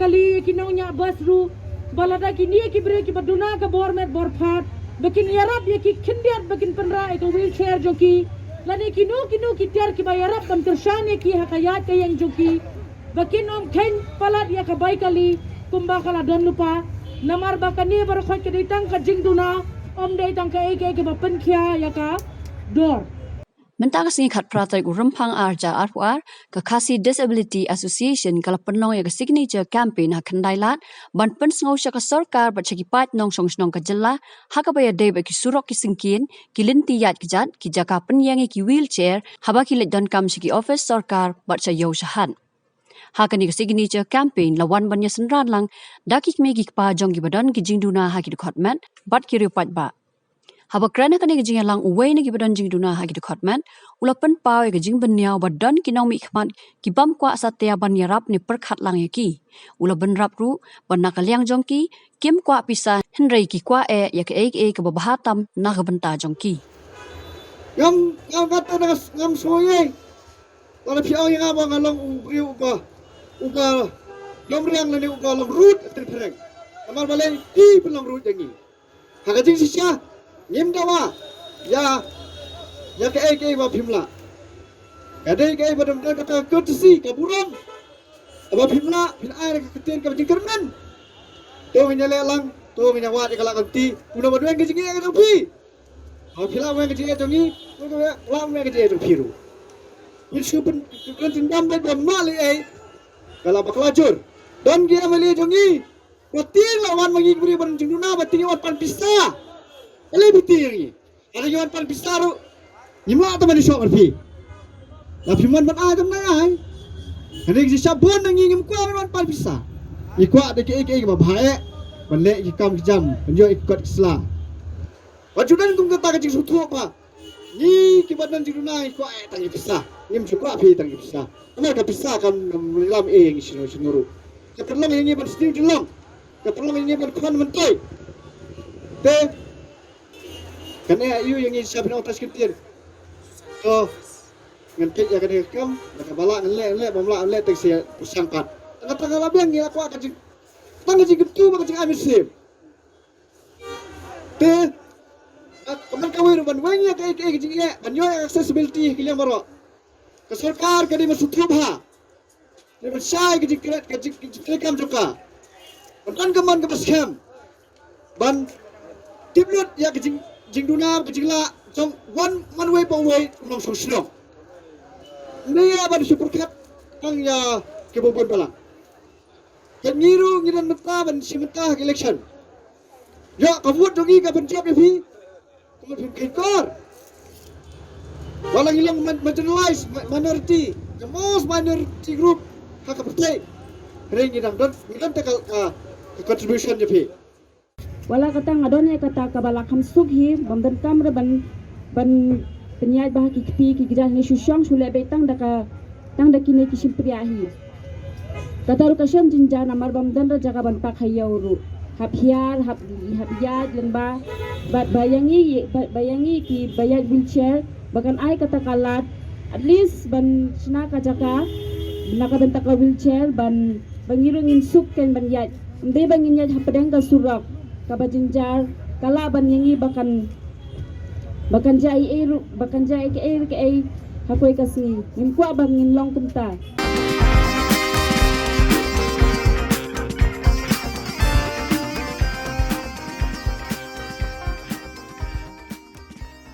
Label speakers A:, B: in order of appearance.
A: kali kinaunya basru balada kini ki bre ki baduna ka bormet borphat bakin yarab ye ki khindiat bakin penra ek wheelchair joki lani kinu ki tiar ki bayarab ban kershane ki hakayat ka yang joki bakin om khen palat ya ka bai kali kumba kala don lupa namar bakani bar khot ke ditang ka jingduna om dei tang ka ek ke bapen khia ya ka dor
B: Mentang singi khat pratai gu rempang arja arpuar ke Khasi Disability Association kala penong ya ke signature campaign ha kandailat ban pen sngau sya ka sarkar bat chaki pat nong song snong ka jella ha ka baya dei ba ki surok ki singkin ki linti yat ki jat ki jaka penyang ki wheelchair haba ki let don kam siki office sarkar bat sa yo shahan ha ka ni ke signature campaign lawan ban ya senran lang dakik me ki pa jong ki badan ki jingduna ha ki department bat ki ripat ba haba kerana kani ke jing lang uwei na ki badan jing duna ha ki department ulapan pau ke jing beniau badan ki nong mi khmat ki bam kwa satya ban yarap ni perkhat lang yaki ula ban rap ru ban nakaliang jongki kim kwa pisa henrei ki kwa ya ke ke babahatam na ka benta jongki
C: ngam kata ngam soye wala piau yang abang along uka ngam riang lani uka long root terpereng amal balai ki pelang root yangi haka jing sisya ngim dawa ya ke ba phimla kadai ke ba dam kata courtesy kaburan aba phimla phin ai ka keten ka jing kermen to ngnya lelang to ngnya wat ka la ti puna baduen ke jing ka pi ha phila wa ke jing to ni to la wa ke jing to piru ni supen kan tindam ba dam mali ai kala baklajur don dia mali jongi batin lawan mangi beri ban jing duna batin wat pan pista Ele bitir ada yang pan pisaru nyimla ta mani sok arfi la phiman ban a tam na ai ane ki sabon ngi ngim kwa ban pan pisa ikwa de ke ba bhae ban le ki kam jam banjo ikot sla wajudan kum kata ka jing suthu pa ni ki badan jing dunai kwa tangi pisa ngim sukwa phi tangi pisa ana ka pisa kan lam ngi sinuru ka perlam ngi ban sting jilong ka perlam ngi ban khan man toy te kan ayu yang ini siapa nak otas ketir, so ngantik ya kan kam, nak balak ngelak bamla ngelak taksi pusangkat. Tengah labiang ni aku akan tengah jigep tu macam amir sim. Te, kaman kawin ban wanya ke jingnya, banyo accessibility kilian maro. Keserkar kadi masutubha. Ni bersai ke jingkret kam juga. Ban kaman ke baskam. Ban tiplut ya ke jing duna kecila som one way pong way nong song song ni apa di superkat kang ya kebobon pala kan ngiru ngiran mata ban simenta election ya kabut dongi ka pencap ya fi kemudian kekor walang ilang marginalized minority the most minority group hak partai ring ngidang don ngidang takal contribution ya fi
A: wala kata ngadon ya kata kabala kam sughi bamdan kamre ban penyai bah ki ki gidang ni susyang sule betang daka tang dakine ki simpriahi kata ru kasam jinja namar bamdan ra jaga ban pak hayauru habhiar habiyat lemba bayangi ki bayat wheelchair bahkan ai kata kalat at least ban sina ka jaka naka bentak wheelchair ban bangirungin suk ken ban yat inde bangin yat hapadang ka surak kabajinjar kalaban yangi bahkan jai ke hakoi kasni ngim kwa bang ngin long kumta